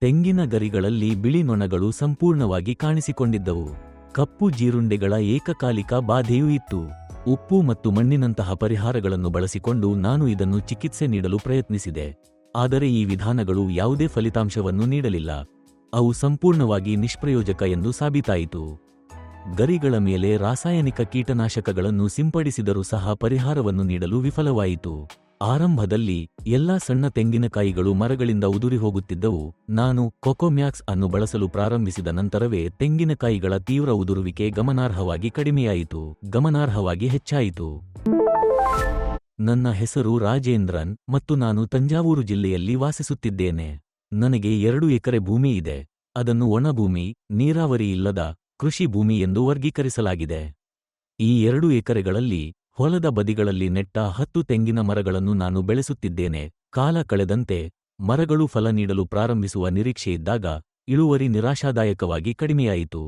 ತೆಂಗಿನ ಗರಿಗಳಲ್ಲಿ ಬಿಳಿ ನೊಣಗಳು ಸಂಪೂರ್ಣವಾಗಿ ಕಾಣಿಸಿಕೊಂಡಿದ್ದವು. ಕಪ್ಪು ಜೀರುಂಡೆಗಳ ಏಕಕಾಲಿಕ ಬಾಧೆಯೂ ಇತ್ತು. ಉಪ್ಪು ಮತ್ತು ಮಣ್ಣಿನಂತಹ ಪರಿಹಾರಗಳನ್ನು ಬಳಸಿಕೊಂಡು ನಾನು ಇದನ್ನು ಚಿಕಿತ್ಸೆ ನೀಡಲು ಪ್ರಯತ್ನಿಸಿದೆ. ಆದರೆ ಈ ವಿಧಾನಗಳು ಯಾವುದೇ ಫಲಿತಾಂಶವನ್ನು ನೀಡಲಿಲ್ಲ. ಅವು ಸಂಪೂರ್ಣವಾಗಿ ನಿಷ್ಪ್ರಯೋಜಕ ಎಂದು ಸಾಬೀತಾಯಿತು. ಗರಿಗಳ ಮೇಲೆ ರಾಸಾಯನಿಕ ಕೀಟನಾಶಕಗಳನ್ನು ಸಿಂಪಡಿಸಿದರೂ ಸಹ ಪರಿಹಾರವನ್ನು ನೀಡಲು ವಿಫಲವಾಯಿತು. ಆರಂಭದಲ್ಲಿ ಎಲ್ಲಾ ಸಣ್ಣ ತೆಂಗಿನಕಾಯಿಗಳು ಮರಗಳಿಂದ ಉದುರಿ ಹೋಗುತ್ತಿದ್ದವು. ನಾನು ಕೊಕೊಮ್ಯಾಕ್ಸ್ ಅನ್ನು ಬಳಸಲು ಪ್ರಾರಂಭಿಸಿದ ನಂತರವೇ ತೆಂಗಿನಕಾಯಿಗಳ ತೀವ್ರ ಉದುರುವಿಕೆ ಗಮನಾರ್ಹವಾಗಿ ಹೆಚ್ಚಾಯಿತು. ನನ್ನ ಹೆಸರು ರಾಜೇಂದ್ರನ್ ಮತ್ತು ನಾನು ತಂಜಾವೂರು ಜಿಲ್ಲೆಯಲ್ಲಿ ವಾಸಿಸುತ್ತಿದ್ದೇನೆ. ನನಗೆ 2 ಎಕರೆ ಭೂಮಿ ಇದೆ. ಅದನ್ನು ಒಣಭೂಮಿ, ನೀರಾವರಿ ಇಲ್ಲದ ಕೃಷಿ ಭೂಮಿ ಎಂದು ವರ್ಗೀಕರಿಸಲಾಗಿದೆ. ಈ 2 ಎಕರೆಗಳಲ್ಲಿ ಹೊಲದ ಬದಿಗಳಲ್ಲಿ ನೆಟ್ಟ 10 ತೆಂಗಿನ ಮರಗಳನ್ನು ನಾನು ಬೆಳೆಸುತ್ತಿದ್ದೇನೆ. ಕಾಲ ಕಳೆದಂತೆ ಮರಗಳು ಫಲ ನೀಡಲು ಪ್ರಾರಂಭಿಸುವ ನಿರೀಕ್ಷೆಯಿದ್ದಾಗ ಇಳುವರಿ ನಿರಾಶಾದಾಯಕವಾಗಿ ಕಡಿಮೆಯಾಯಿತು.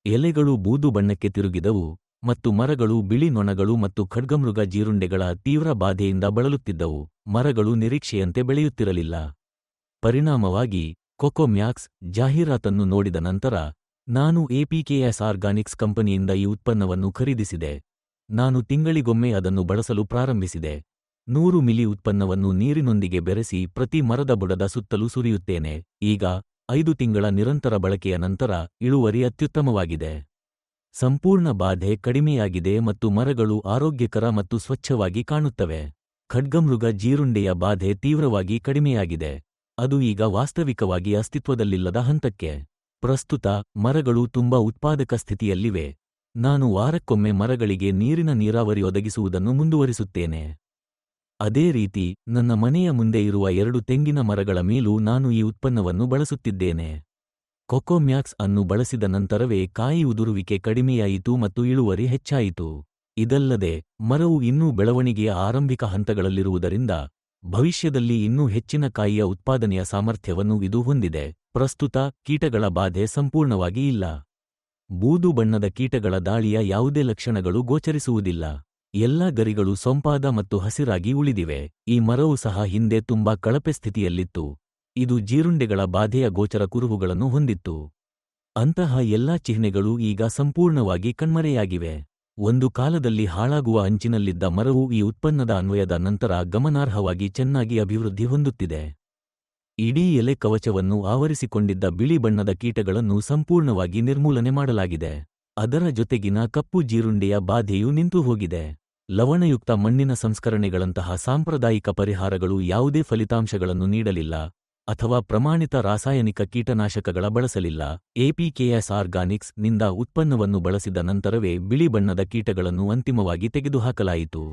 ಎಲೆಗಳು ಬೂದು ಬಣ್ಣಕ್ಕೆ ತಿರುಗಿದವು ಮತ್ತು ಮರಗಳು ಬಿಳಿ ನೊಣಗಳು ಮತ್ತು ಖಡ್ಗಮೃಗ ಜೀರುಂಡೆಗಳ ತೀವ್ರ ಬಾಧೆಯಿಂದ ಬಳಲುತ್ತಿದ್ದವು. ಮರಗಳು ನಿರೀಕ್ಷೆಯಂತೆ ಬೆಳೆಯುತ್ತಿರಲಿಲ್ಲ. ಪರಿಣಾಮವಾಗಿ ಕೊಕೊಮ್ಯಾಕ್ಸ್ ಜಾಹೀರಾತನ್ನು ನೋಡಿದ ನಂತರ ನಾನು ಎಪಿಕೆಎಸ್ ಆರ್ಗಾನಿಕ್ಸ್ ಕಂಪನಿಯಿಂದ ಈ ಉತ್ಪನ್ನವನ್ನು ಖರೀದಿಸಿದೆ. ನಾನು ತಿಂಗಳಿಗೊಮ್ಮೆ ಅದನ್ನು ಬಳಸಲು ಪ್ರಾರಂಭಿಸಿದೆ. 100 ಮಿಲಿ ಉತ್ಪನ್ನವನ್ನು ನೀರಿನೊಂದಿಗೆ ಬೆರೆಸಿ ಪ್ರತಿ ಮರದ ಬುಡದ ಸುತ್ತಲೂ ಸುರಿಯುತ್ತೇನೆ. ಈಗ 5 ತಿಂಗಳ ನಿರಂತರ ಬಳಕೆಯ ನಂತರ ಇಳುವರಿ ಅತ್ಯುತ್ತಮವಾಗಿದೆ. ಸಂಪೂರ್ಣ ಬಾಧೆ ಕಡಿಮೆಯಾಗಿದೆ ಮತ್ತು ಮರಗಳು ಆರೋಗ್ಯಕರ ಮತ್ತು ಸ್ವಚ್ಛವಾಗಿ ಕಾಣುತ್ತವೆ. ಖಡ್ಗಮೃಗ ಜೀರುಂಡೆಯ ಬಾಧೆ ತೀವ್ರವಾಗಿ ಕಡಿಮೆಯಾಗಿದೆ. ಅದು ಈಗ ವಾಸ್ತವಿಕವಾಗಿ ಅಸ್ತಿತ್ವದಲ್ಲಿಲ್ಲದ ಹಂತಕ್ಕೆ. ಪ್ರಸ್ತುತ ಮರಗಳು ತುಂಬಾ ಉತ್ಪಾದಕ ಸ್ಥಿತಿಯಲ್ಲಿವೆ. ನಾನು ವಾರಕ್ಕೊಮ್ಮೆ ಮರಗಳಿಗೆ ನೀರಾವರಿ ಒದಗಿಸುವುದನ್ನು ಮುಂದುವರಿಸುತ್ತೇನೆ. ಅದೇ ರೀತಿ ನನ್ನ ಮನೆಯ ಮುಂದೆ ಇರುವ 2 ತೆಂಗಿನ ಮರಗಳ ಮೇಲೂ ನಾನು ಈ ಉತ್ಪನ್ನವನ್ನು ಬಳಸುತ್ತಿದ್ದೇನೆ. ಕೊಕೊಮ್ಯಾಕ್ಸ್ ಅನ್ನು ಬಳಸಿದ ನಂತರವೇ ಕಾಯಿ ಉದುರುವಿಕೆ ಕಡಿಮೆಯಾಯಿತು ಮತ್ತು ಇಳುವರಿ ಹೆಚ್ಚಾಯಿತು. ಇದಲ್ಲದೆ ಮರವು ಇನ್ನೂ ಬೆಳವಣಿಗೆಯ ಆರಂಭಿಕ ಹಂತಗಳಲ್ಲಿರುವುದರಿಂದ ಭವಿಷ್ಯದಲ್ಲಿ ಇನ್ನೂ ಹೆಚ್ಚಿನ ಕಾಯಿಯ ಉತ್ಪಾದನೆಯ ಸಾಮರ್ಥ್ಯವನ್ನು ಇದು ಹೊಂದಿದೆ. ಪ್ರಸ್ತುತ ಕೀಟಗಳ ಬಾಧೆ ಸಂಪೂರ್ಣವಾಗಿ ಇಲ್ಲ. ಬೂದು ಬಣ್ಣದ ಕೀಟಗಳ ದಾಳಿಯ ಯಾವುದೇ ಲಕ್ಷಣಗಳು ಗೋಚರಿಸುವುದಿಲ್ಲ. ಎಲ್ಲಾ ಗರಿಗಳು ಸೊಂಪಾದ ಮತ್ತು ಹಸಿರಾಗಿ ಉಳಿದಿವೆ. ಈ ಮರವು ಸಹ ಹಿಂದೆ ತುಂಬಾ ಕಳಪೆ ಸ್ಥಿತಿಯಲ್ಲಿತ್ತು. ಇದು ಜೀರುಂಡೆಗಳ ಬಾಧೆಯ ಗೋಚರ ಕುರುಹುಗಳನ್ನು ಹೊಂದಿತ್ತು. ಅಂತಹ ಎಲ್ಲಾ ಚಿಹ್ನೆಗಳು ಈಗ ಸಂಪೂರ್ಣವಾಗಿ ಕಣ್ಮರೆಯಾಗಿವೆ. ಒಂದು ಕಾಲದಲ್ಲಿ ಹಾಳಾಗುವ ಅಂಚಿನಲ್ಲಿದ್ದ ಮರವು ಈ ಉತ್ಪನ್ನದ ಅನ್ವಯದ ನಂತರ ಗಮನಾರ್ಹವಾಗಿ ಚೆನ್ನಾಗಿ ಅಭಿವೃದ್ಧಿ ಹೊಂದುತ್ತಿದೆ. ಇಡೀ ಎಲೆ ಕವಚವನ್ನು ಆವರಿಸಿಕೊಂಡಿದ್ದ ಬಿಳಿ ಬಣ್ಣದ ಕೀಟಗಳನ್ನು ಸಂಪೂರ್ಣವಾಗಿ ನಿರ್ಮೂಲನೆ ಮಾಡಲಾಗಿದೆ. ಅದರ ಜೊತೆಗಿನ ಕಪ್ಪು ಜೀರುಂಡೆಯ ಬಾಧೆಯೂ ನಿಂತುಹೋಗಿದೆ. ಲವಣಯುಕ್ತ ಮಣ್ಣಿನ ಸಂಸ್ಕರಣೆಗಳಂತಹ ಸಾಂಪ್ರದಾಯಿಕ ಪರಿಹಾರಗಳು ಯಾವುದೇ ಫಲಿತಾಂಶಗಳನ್ನು ನೀಡಲಿಲ್ಲ ಅಥವಾ ಪ್ರಮಾಣಿತ ರಾಸಾಯನಿಕ ಕೀಟನಾಶಕಗಳ ಬಳಸಲಿಲ್ಲ. ಎಪಿಕೆಎಸ್ ಆರ್ಗಾನಿಕ್ಸ್ ನಿಂದ ಉತ್ಪನ್ನವನ್ನು ಬಳಸಿದ ನಂತರವೇ ಬಿಳಿ ಬಣ್ಣದ ಕೀಟಗಳನ್ನು ಅಂತಿಮವಾಗಿ ತೆಗೆದುಹಾಕಲಾಯಿತು.